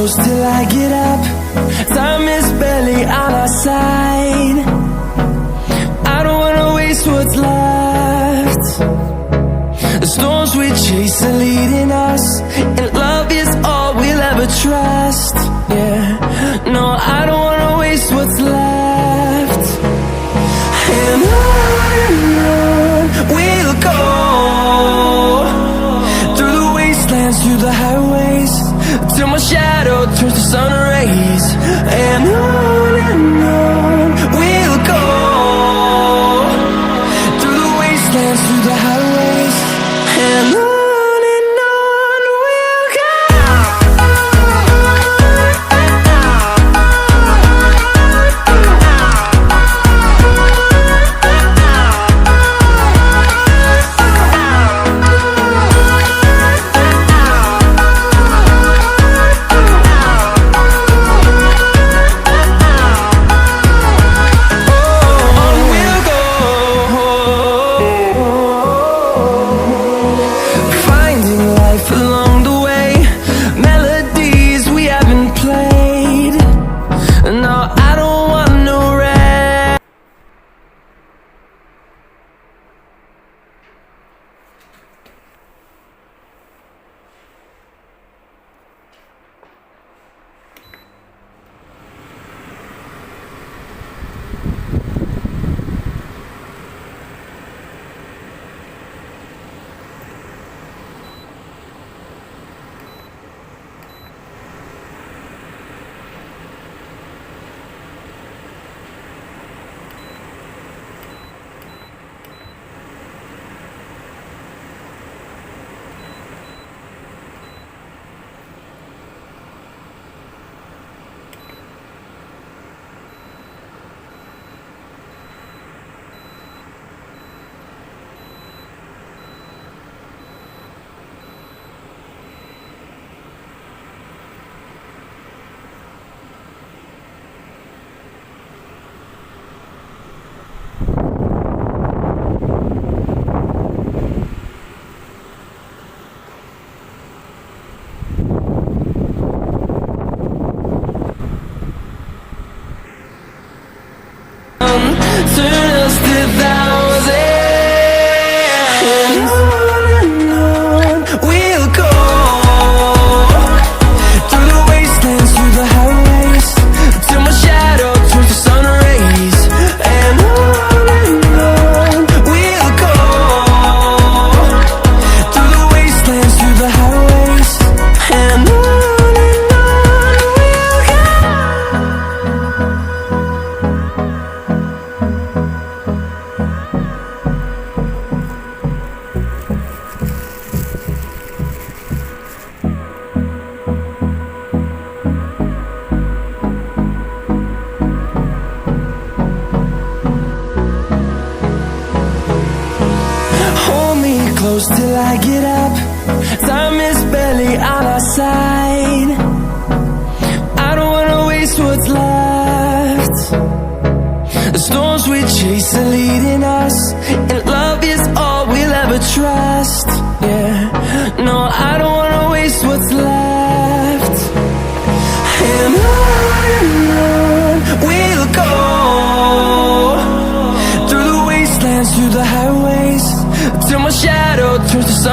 close till I get up. Time is barely on our side. I don't wanna waste what's left. The storms we chase are leading us, and love is all we'll ever trust. Yeah, no, I don't wanna waste what's left. And on we'll go, through the wastelands, through the highways, till my shadow turns to sun rays. And on we'll go, through the wastelands, through the highways, and on we'll go. Turn us to thousands. On we'll go, through the wastelands, through the highways, till my shadow turns to sun rays. And on we'll go, through the wastelands, through the highways, and on we'll go. Close till I get up. Time is barely on our side. I don't wanna waste what's left. The storms we chase are leading us, and love is all we'll ever trust. Yeah, no, I don't wanna waste what's left. And on we'll go, through the wastelands, through the highways, till my shadow turns to sun